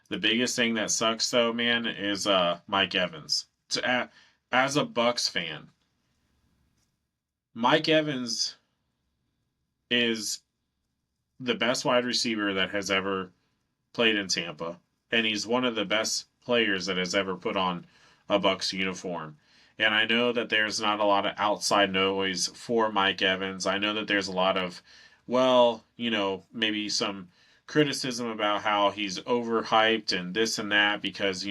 The biggest thing that sucks though, man, is Mike Evans. As a Bucks fan, Mike Evans is the best wide receiver that has ever played in Tampa, and he's one of the best players that has ever put on a Bucks uniform. And I know that there's not a lot of outside noise for Mike Evans. I know that there's a lot of, well, maybe some criticism about how he's overhyped and this and that because,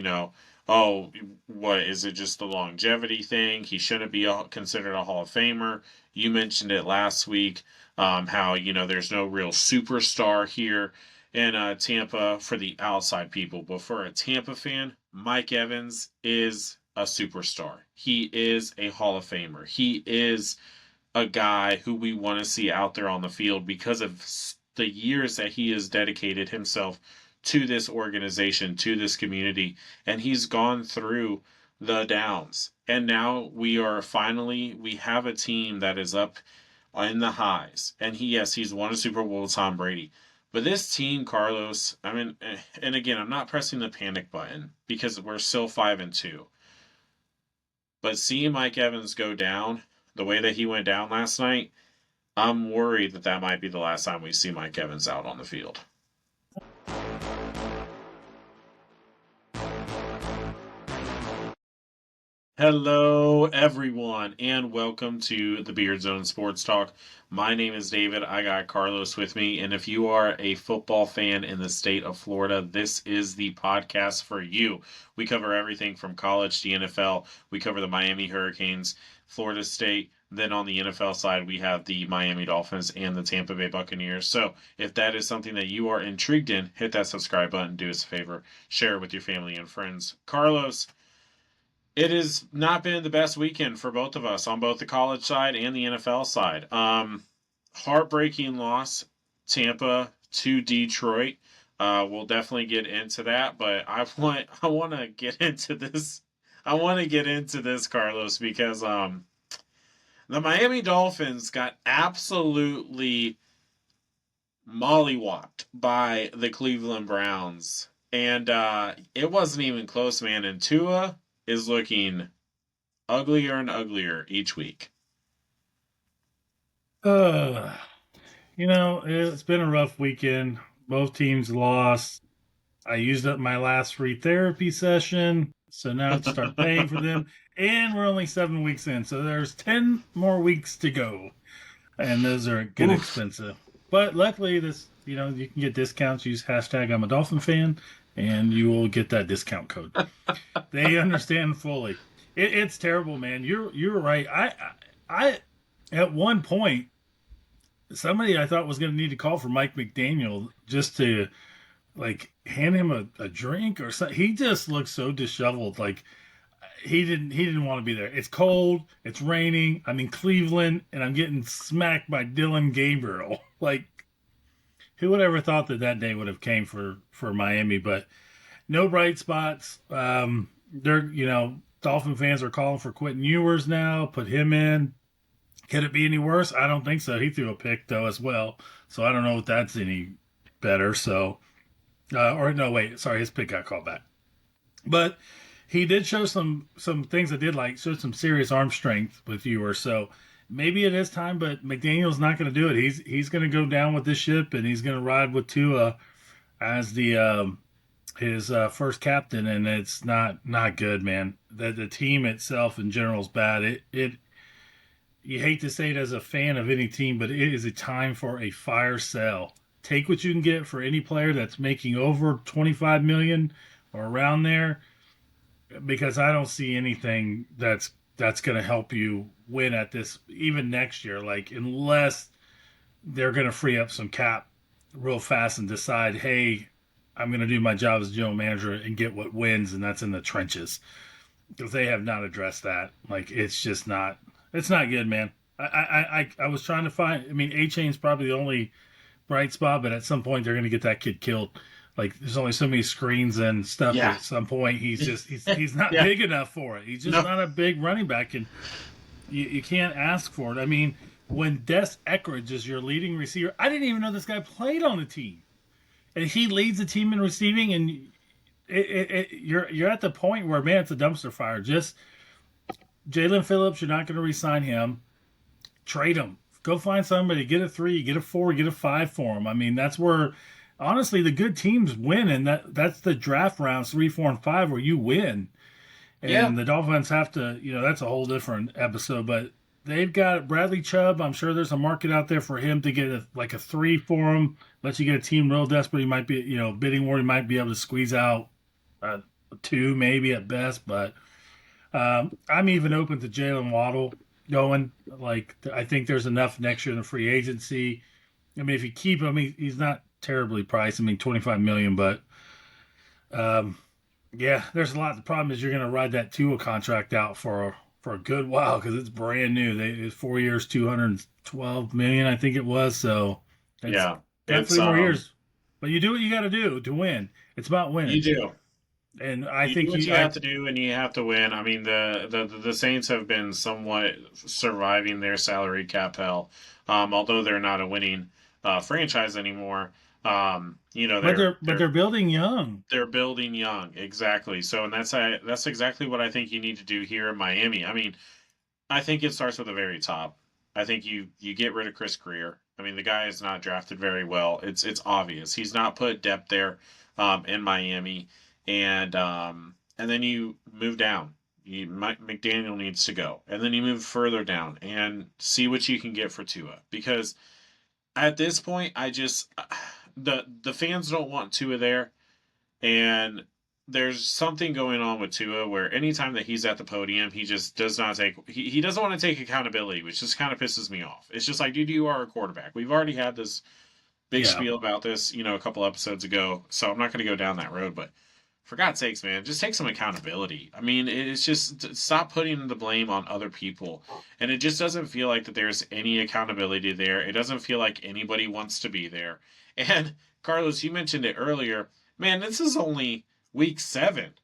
oh, what is it just the longevity thing? He shouldn't be considered a Hall of Famer. You mentioned it last week, how, there's no real superstar here in Tampa for the outside people. But for a Tampa fan, Mike Evans is a superstar. He is a Hall of Famer. He is a guy who we want to see out there on the field because of the years that he has dedicated himself to this organization, to this community, and he's gone through the downs. And now we have a team that is up in the highs. And he's won a Super Bowl with Tom Brady. But this team, Carlos, I mean, and again, I'm not pressing the panic button because we're still 5-2. But seeing Mike Evans go down the way that he went down last night, I'm worried that that might be the last time we see Mike Evans out on the field. Hello, everyone, and welcome to the Beardzone Sports Talk. My name is David. I got Carlos with me, and if you are a football fan in the state of Florida, this is the podcast for you. We cover everything from college to NFL. We cover the Miami Hurricanes, Florida State. Then on the NFL side, we have the Miami Dolphins and the Tampa Bay Buccaneers. So if that is something that you are intrigued in, hit that subscribe button, do us a favor, share it with your family and friends. Carlos, it has not been the best weekend for both of us on both the college side and the NFL side. Heartbreaking loss, Tampa to Detroit. We'll definitely get into that, but I want to get into this. I want to get into this, Carlos, because the Miami Dolphins got absolutely mollywopped by the Cleveland Browns, and it wasn't even close, man. And Tua is looking uglier and uglier each week. Uh, it's been a rough weekend. Both teams lost. I used up my last free therapy session, so now I have to start paying for them. And we're only 7 weeks in, so there's 10 more weeks to go. And those are get Oof. expensive. But luckily, you can get discounts. Use hashtag I'm a Dolphin fan, and you will get that discount code. They understand fully. It's terrible, man. You're right. I at one point somebody I thought was going to need to call for Mike McDaniel just to like hand him a drink or something. He just looked so disheveled. Like he didn't want to be there. It's cold. It's raining. I'm in Cleveland and I'm getting smacked by Dylan Gabriel. Like who would ever thought that that day would have came for Miami? But no bright spots. They're Dolphin fans are calling for Quentin Ewers now. Put him in. Could it be any worse? I don't think so. He threw a pick though as well, so I don't know if that's any better. So, or no, wait, sorry, his pick got called back. But he did show some things that did like show some serious arm strength with Ewers. So maybe it is time, but McDaniel's not going to do it. He's going to go down with this ship and he's going to ride with Tua as the his first captain, and it's not good, man. The team itself in general is bad. It you hate to say it as a fan of any team, but it is a time for a fire sale. Take what you can get for any player that's making over 25 million or around there, because I don't see anything that's going to help you win at this even next year. Like unless they're going to free up some cap real fast and decide, hey, I'm going to do my job as general manager and get what wins, and that's in the trenches. Because they have not addressed that. Like it's just not. It's not good, man. I was trying to find. I mean, A Chain's probably the only bright spot, but at some point they're going to get that kid killed. Like there's only so many screens and stuff. Yeah. At some point, he's not Yeah. big enough for it. He's just No. not a big running back, and you can't ask for it. I mean, when Des Eckridge is your leading receiver, I didn't even know this guy played on the team, and he leads the team in receiving, and you're at the point where, man, it's a dumpster fire. Just Jalen Phillips, you're not going to re-sign him. Trade him. Go find somebody. Get a 3, get a 4, get a 5 for him. I mean, that's where honestly the good teams win, and that's the draft rounds 3, 4, and 5 where you win. Yeah, And the Dolphins have to, that's a whole different episode. But they've got Bradley Chubb. I'm sure there's a market out there for him to get like a 3 for him. Let you get a team real desperate. He might be, bidding war. He might be able to squeeze out a 2 maybe at best. But I'm even open to Jalen Waddle going. Like I think there's enough next year in the free agency. I mean, if you keep him, he's not terribly priced. I mean, 25 million, but um, yeah, there's a lot. The problem is you're going to ride that Tua contract out for a good while because it's brand new. It's 4 years, 212 million, I think it was. So it's yeah. got It's 3 more years. But you do what you got to do to win. It's about you winning, do. and I You do think what you. you I have to do, and you have to win. I mean, the Saints have been somewhat surviving their salary cap hell, although they're not a winning franchise anymore. but They're they're building young. they're building young, exactly. So, and that's exactly what I think you need to do here in Miami. I mean, I think it starts with the very top. I think you get rid of Chris Greer. I mean, the guy is not drafted very well. It's obvious he's not put depth there in Miami, and then you move down. Mike McDaniel needs to go, and then you move further down and see what you can get for Tua. Because at this point, I just the fans don't want Tua there, and there's something going on with Tua where anytime that he's at the podium, he just does not take he doesn't want to take accountability, which just kind of pisses me off. It's just like, dude, you are a quarterback. We've already had this big Yeah. spiel about this, a couple episodes ago, so I'm not going to go down that road, but for God's sakes, man, just take some accountability. I mean, it's just stop putting the blame on other people. And it just doesn't feel like that there's any accountability there. It doesn't feel like anybody wants to be there. And Carlos, you mentioned it earlier. Man, this is only week 7.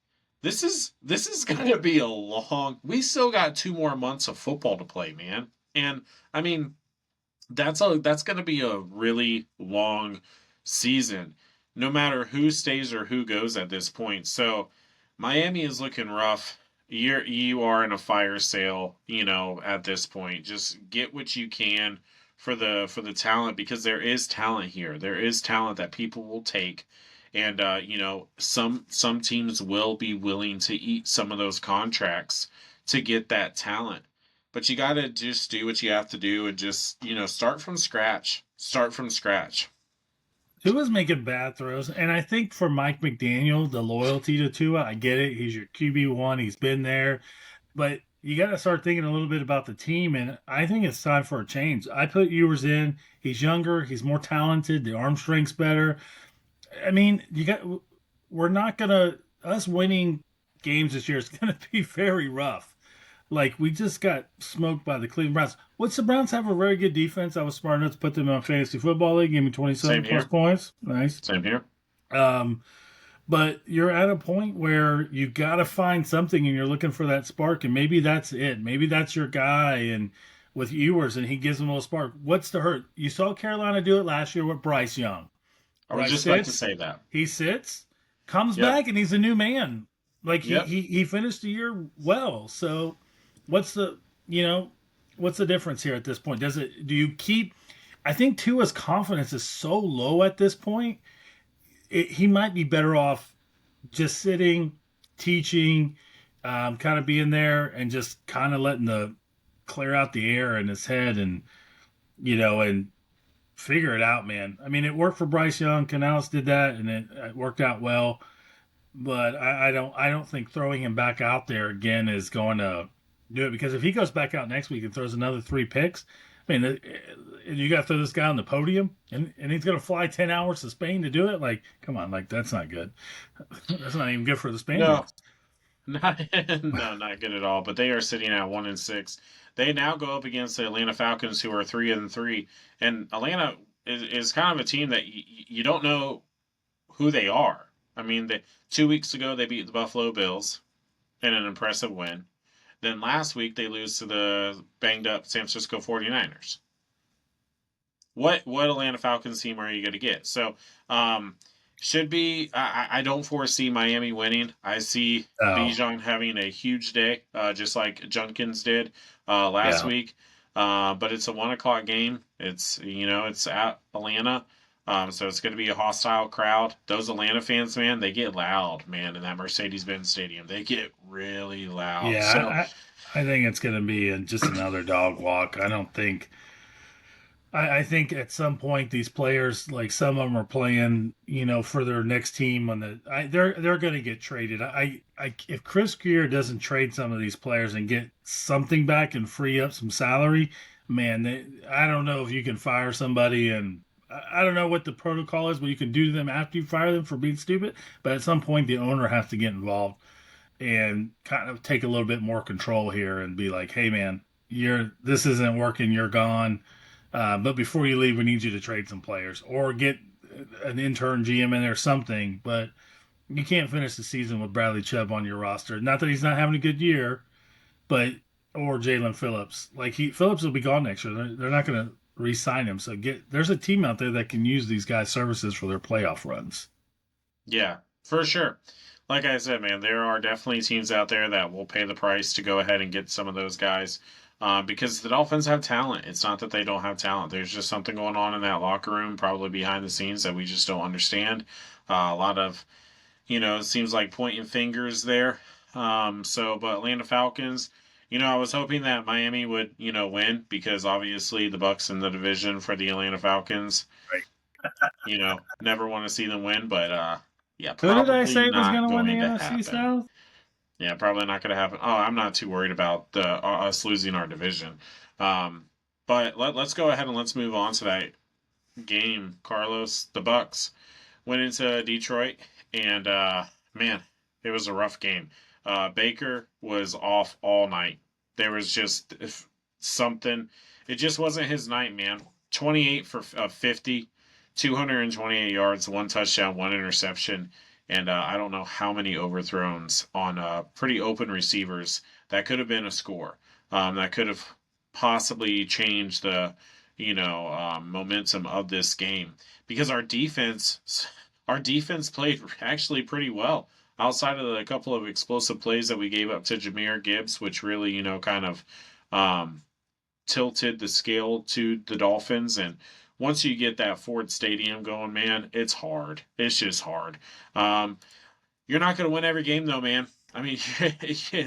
This is going to be a long. We still got 2 more months of football to play, man. And I mean, that's going to be a really long season, no matter who stays or who goes at this point. So Miami is looking rough. You are in a fire sale, at this point. Just get what you can for the talent, because there is talent here. There is talent that people will take, and some teams will be willing to eat some of those contracts to get that talent. But you got to just do what you have to do and just, start from scratch. Start from scratch. Tua's making bad throws, and I think for Mike McDaniel, the loyalty to Tua, I get it. He's your QB1. He's been there, but you got to start thinking a little bit about the team, and I think it's time for a change. I put Ewers in. He's younger. He's more talented. The arm strength's better. I mean, we're not gonna us winning games this year is gonna be very rough. Like we just got smoked by the Cleveland Browns. What's the Browns have a very good defense? I was smart enough to put them on fantasy football league. Gave me Same 27 plus here. points. Nice. Same here. Um, but you're at a point where you got to find something, and you're looking for that spark, and maybe that's it. Maybe that's your guy, and with Ewers, and he gives them a little spark. What's the hurt? You saw Carolina do it last year with Bryce Young. I was Bryce just about to sits, say that. he sits, comes Yep. back, and he's a new man. Like Yep. he finished the year well. So what's the what's the difference here at this point? Do you keep? I think Tua's confidence is so low at this point. He might be better off just sitting, teaching, kind of being there, and just kind of letting the clear out the air in his head, and and figure it out, man. I mean, it worked for Bryce Young. Canales did that, and it worked out well. But I don't think throwing him back out there again is going to do it, because if he goes back out next week and throws another 3 picks, I mean, you got to throw this guy on the podium, and he's going to fly 10 hours to Spain to do it. Like, come on, like that's not good. That's not even good for the No, Spaniards. not no, not good at all. But they are sitting at 1-6. They now go up against the Atlanta Falcons, who are 3-3, and Atlanta is kind of a team that you don't know who they are. I mean, 2 weeks ago they beat the Buffalo Bills in an impressive win. Then last week they lose to the banged up San Francisco 49ers. What Atlanta Falcons team are you going to get? So, Should be. I don't foresee Miami winning. I see Oh, Bijan having a huge day, just like Junkins did last yeah. week. But it's a 1 o'clock game. It's at Atlanta, so it's going to be a hostile crowd. Those Atlanta fans, man, they get loud, man, in that Mercedes-Benz Stadium. They get really loud. So Yeah, I think it's going to be just another dog walk. I don't think. I think at some point these players, like some of them, are playing, for their next team. They're going to get traded. If Chris Greer doesn't trade some of these players and get something back and free up some salary, man, I don't know if you can fire somebody, and I don't know what the protocol is, but you can do to them after you fire them for being stupid. But at some point, the owner has to get involved and kind of take a little bit more control here and be like, hey man, you're this isn't working, you're gone. But before you leave, we need you to trade some players or get an intern GM in there, something. But you can't finish the season with Bradley Chubb on your roster. Not that he's not having a good year, but or Jalen Phillips. Like Phillips will be gone next year. They're not going to re-sign him. So there's a team out there that can use these guys' services for their playoff runs. yeah, for sure. Like I said, man, there are definitely teams out there that will pay the price to go ahead and get some of those guys. Because the Dolphins have talent. It's not that they don't have talent. There's just something going on in that locker room, probably behind the scenes, that we just don't understand. A lot of, it seems like pointing fingers there. But Atlanta Falcons, I was hoping that Miami would, win because obviously the Bucks in the division for the Atlanta Falcons, Right. never want to see them win, but yeah, Who did I probably say was going not to win the going to NFC happen. South? Yeah, probably not going to happen. Oh, I'm not too worried about us losing our division. Um, but let's go ahead and let's move on to that game, Carlos. The Bucks went into Detroit, and man, it was a rough game. Baker was off all night. There was just something. It just wasn't his night, man. 28 for 50, 228 yards, 1 touchdown, 1 interception, and I don't know how many overthrows on pretty open receivers. That could have been a score. That could have possibly changed the momentum of this game because our defense played actually pretty well outside of the couple of explosive plays that we gave up to Jameer Gibbs, which really, kind of um, tilted the scale to the Dolphins. And once you get that Ford Stadium going, man, it's hard. It's just hard. Um, you're not going to win every game, though, man. I mean,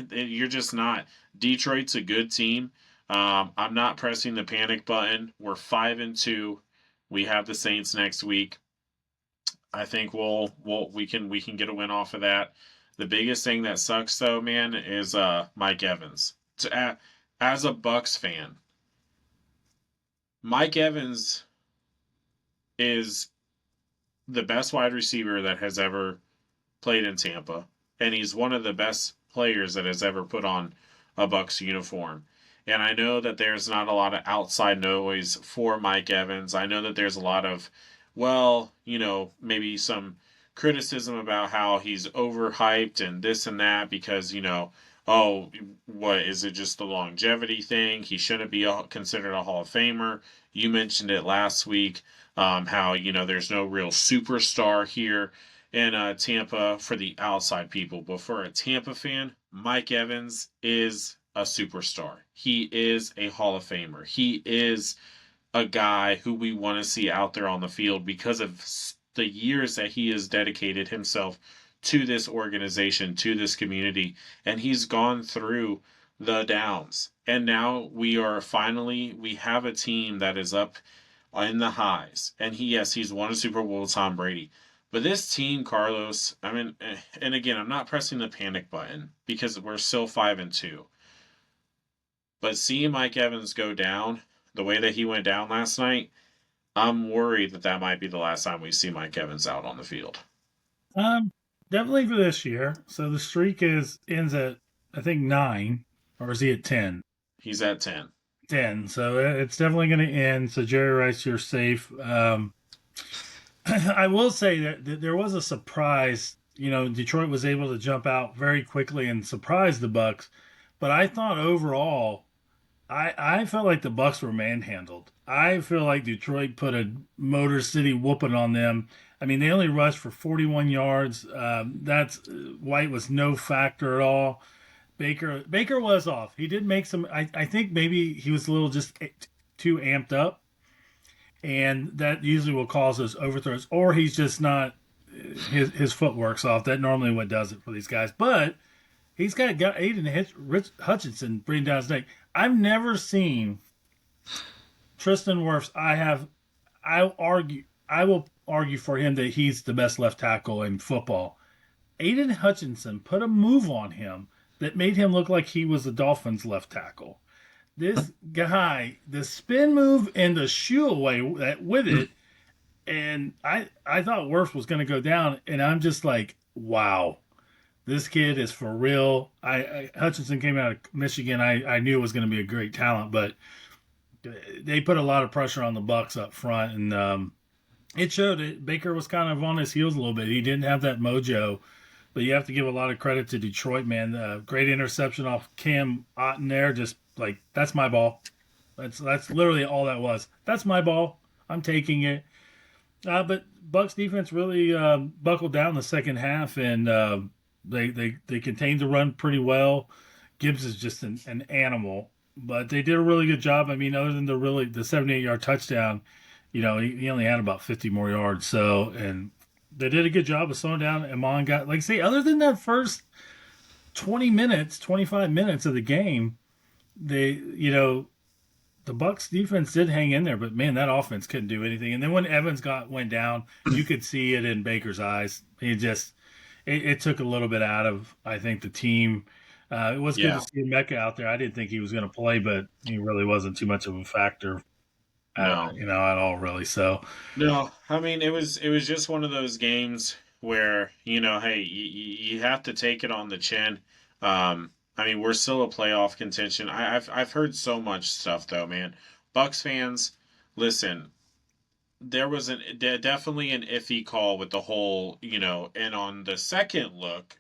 you're just not. Detroit's a good team. I'm not pressing the panic button. We're 5-2. We have the Saints next week. I think we can get a win off of that. The biggest thing that sucks though, man, is Mike Evans. As a Bucks fan, Mike Evans is the best wide receiver that has ever played in Tampa, and he's one of the best players that has ever put on a Bucks uniform. And I know that there's not a lot of outside noise for Mike Evans. I know that there's a lot of, well, maybe some criticism about how he's overhyped and this and that because, oh, what is it just the longevity thing? He shouldn't be considered a Hall of Famer. You mentioned it last week, how, there's no real superstar here in Tampa for the outside people. But for a Tampa fan, Mike Evans is a superstar. He is a Hall of Famer. He is a guy who we want to see out there on the field because of the years that he has dedicated himself to this organization, to this community, and he's gone through the downs. And now we have a team that is up in the highs. And he's won a Super Bowl with Tom Brady. But this team, Carlos, I mean, and again, I'm not pressing the panic button because we're still 5-2. But seeing Mike Evans go down the way that he went down last night, I'm worried that that might be the last time we see Mike Evans out on the field. Um, Definitely for this year. So the streak is ends at I think 9, or is he at 10? He's at 10. 10. So it's definitely going to end. So Jerry Rice, you're safe. I will say that there was a surprise. Detroit was able to jump out very quickly and surprise the Bucks, but I thought overall I felt like the Bucks were manhandled. I feel like Detroit put a Motor City whooping on them. I mean, they only rushed for 41 yards. That's White was no factor at all. Baker was off. He did make some. I think maybe he was a little just too amped up, and that usually will cause those overthrows. Or he's just not his footwork's off. That normally what does it for these guys. But he's got Aiden Hutchinson bringing down his neck. I've never seen Tristan Wirfs. I will argue for him that he's the best left tackle in football. Aiden Hutchinson put a move on him that made him look like he was the Dolphins left tackle. This guy, the spin move and the shoe away with it, and I thought Wirfs was going to go down, and I'm just like, wow, this kid is for real. Hutchinson came out of Michigan. I knew it was going to be a great talent, but they put a lot of pressure on the Bucks up front, and it showed. Baker was kind of on his heels a little bit. He didn't have that mojo, but you have to give a lot of credit to Detroit, man. Great interception off Cam Otten there. Just like that's my ball. That's literally all that was. That's my ball. I'm taking it. But Bucks defense really buckled down the second half, and they contained the run pretty well. Gibbs is just an animal, but they did a really good job. I mean, other than the 78-yard touchdown, he only had about 50 more yards. So, and they did a good job of slowing down. Amon got, like, say, other than that first 20 minutes, 25 minutes of the game, the Bucks defense did hang in there, but man, that offense couldn't do anything. And then when Evans went down, you could see it in Baker's eyes. It took a little bit out of, I think, the team. It was good to Yeah. see Mecca out there. I didn't think he was going to play, but he really wasn't too much of a factor, No. at all, really. So, No, I mean it was just one of those games where hey, you have to take it on the chin. I mean we're still a playoff contention. I've heard so much stuff though, man. Bucks fans, listen, there was definitely an iffy call with the whole, and on the second look,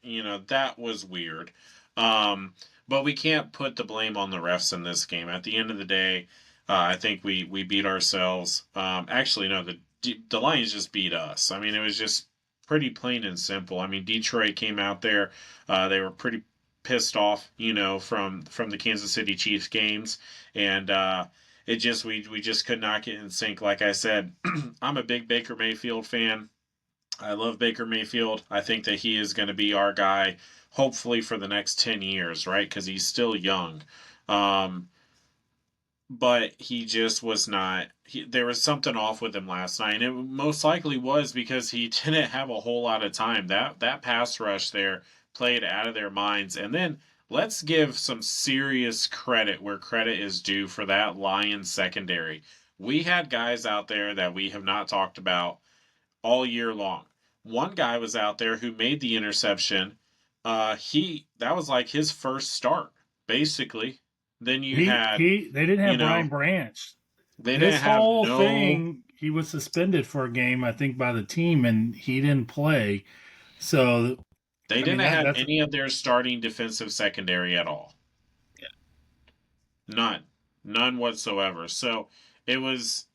that was weird. Um, but we can't put the blame on the refs in this game. At the end of the day, I think we beat ourselves. Actually, no, the Lions just beat us. I mean, it was just pretty plain and simple. I mean, Detroit came out there. They were pretty pissed off, from the Kansas City Chiefs games, and it just we just could not get in sync. Like I said, I'm a big Baker Mayfield fan. I love Baker Mayfield. I think that he is going to be our guy, hopefully for the next 10 years, right? Because he's still young. Um, but he just was not. There was something off with him last night, and it most likely was because he didn't have a whole lot of time. That pass rush there played out of their minds, and then let's give some serious credit where credit is due for that Lions secondary. We had guys out there that we have not talked about all year long. One guy was out there who made the interception. He that was like his first start, basically. Then you had, they didn't you have Brian know, Branch. they didn't This have whole no, thing, he was suspended for a game, I think, by the team, and he didn't play. So, they I mean, didn't have that's any of their starting defensive secondary at all. None, none whatsoever. So it was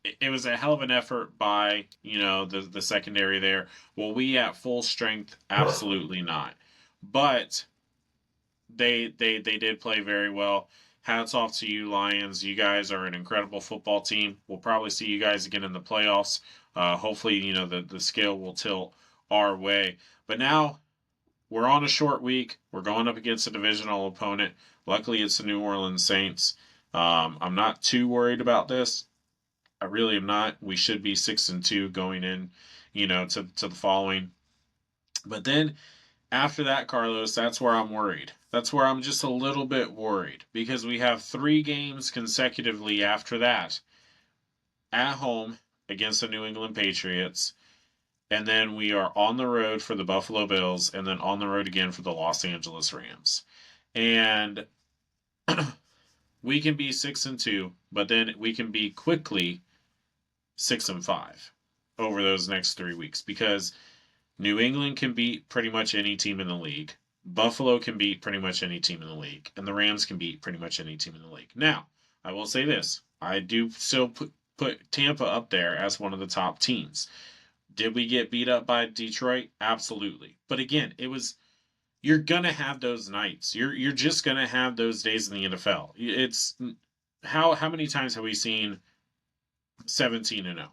it was a hell of an effort by the secondary there. Well, we at full strength, absolutely not. But they did play very well. Hats off to you, Lions. You guys are an incredible football team. We'll probably see you guys again in the playoffs. Hopefully, the scale will tilt our way. But now we're on a short week. We're going up against a divisional opponent. Luckily, it's the New Orleans Saints. I'm not too worried about this. I really am not. We should be 6-2 going in, to the following. But then after that, Carlos, that's where I'm worried. That's where I'm just a little bit worried because we have 3 games consecutively after that at home against the New England Patriots. And then we are on the road for the Buffalo Bills and then on the road again for the Los Angeles Rams. And we can be 6-2, but then we can be quickly 6-5 over those next 3 weeks because New England can beat pretty much any team in the league. Buffalo can beat pretty much any team in the league, and the Rams can beat pretty much any team in the league. Now, I will say this: I do still put Tampa up there as one of the top teams. Did we get beat up by Detroit? Absolutely. But again, it was you're gonna have those nights. You're just gonna have those days in the NFL. It's how many times have we seen 17-0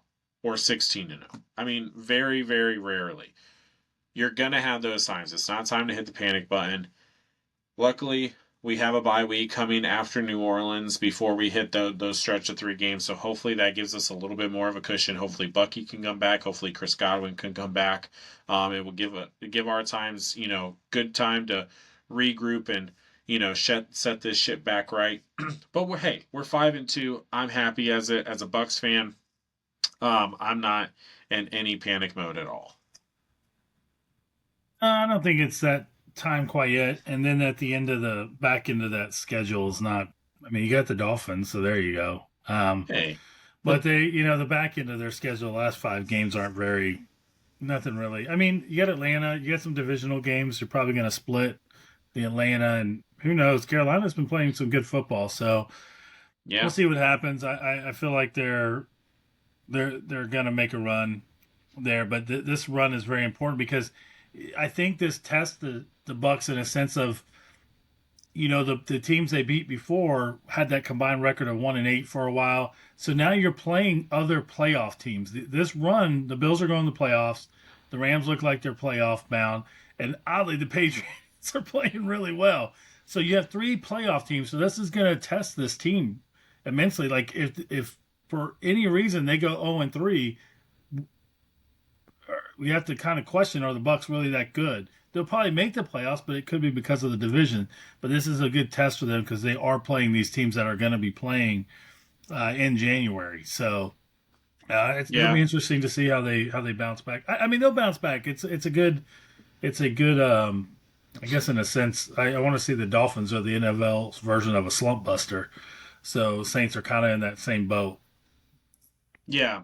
or 16-0? I mean, very very rarely. You're gonna have those times. It's not time to hit the panic button. Luckily, we have a bye week coming after New Orleans before we hit those stretch of 3 games. So hopefully that gives us a little bit more of a cushion. Hopefully Bucky can come back. Hopefully Chris Godwin can come back. It will give our times good time to regroup and set this shit back right. But we're 5-2. I'm happy as a Bucks fan. I'm not in any panic mode at all. I don't think it's that time quite yet. And then at the end of the back end of that schedule is not. I mean, you got the Dolphins, so there you go. Hey, But but they, the back end of their schedule, the last 5 games aren't very nothing really. I mean, you got Atlanta, you got some divisional games. You're probably going to split the Atlanta, and who knows? Carolina's been playing some good football, so we'll yeah, see what happens. I feel like they're going to make a run there, but this run is very important because I think this tests the Bucks in a sense of the teams they beat before had that combined record of 1-8 for a while. So now you're playing other playoff teams. This run, the Bills are going to the playoffs. The Rams look like they're playoff bound, and oddly, the Patriots are playing really well. So you have 3 playoff teams. So this is going to test this team immensely. Like if for any reason they go 0-3, we have to kind of question: are the Bucks really that good? They'll probably make the playoffs, but it could be because of the division. But this is a good test for them because they are playing these teams that are going to be playing in January. So it'll yeah. be interesting to see how they bounce back. I mean, they'll bounce back. It's a good. I guess in a sense, I want to see the Dolphins or the NFL's version of a slump buster. So Saints are kind of in that same boat. Yeah.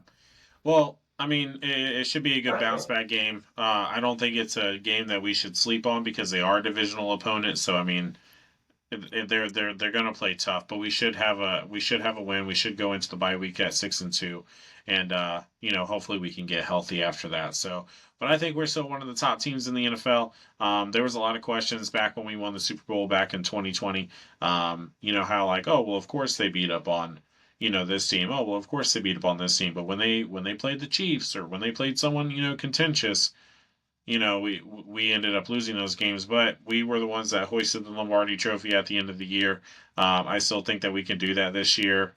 Well, I mean, it should be a good bounce back game. I don't think it's a game that we should sleep on because they are divisional opponents. So I mean, they're gonna play tough, but we should have a win. We should go into the bye week at 6-2, and hopefully we can get healthy after that. So, but I think we're still one of the top teams in the NFL. There was a lot of questions back when we won the Super Bowl back in 2020. How like, oh well, of course they beat up on this team. Oh well, of course they beat up on this team. But when they played the Chiefs or when they played someone contentious, we ended up losing those games, but we were the ones that hoisted the Lombardi Trophy at the end of the year. I still think that we can do that this year.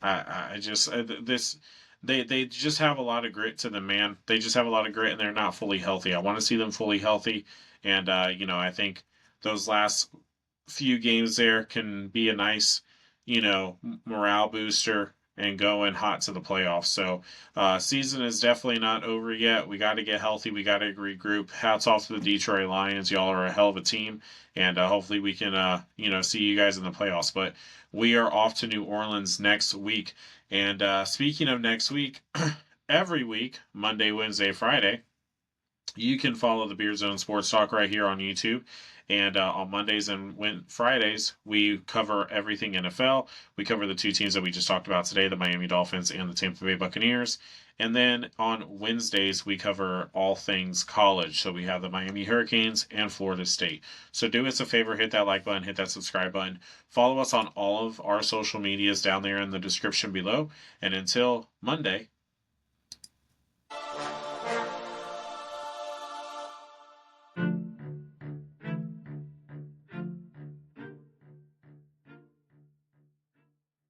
I just this they just have a lot of grit to them, man. They just have a lot of grit, and they're not fully healthy. I want to see them fully healthy, and I think those last few games there can be a nice, morale booster and going hot to the playoffs. So, season is definitely not over yet. We got to get healthy. We got to regroup. Hats off to the Detroit Lions. Y'all are a hell of a team, and hopefully we can, see you guys in the playoffs. But we are off to New Orleans next week. And speaking of next week, every week, Monday, Wednesday, Friday, you can follow the Beardzone Sports Talk right here on YouTube. And on Mondays and Fridays, we cover everything NFL. We cover the 2 teams that we just talked about today, the Miami Dolphins and the Tampa Bay Buccaneers. And then on Wednesdays, we cover all things college. So we have the Miami Hurricanes and Florida State. So do us a favor, hit that like button, hit that subscribe button. Follow us on all of our social medias down there in the description below. And until Monday,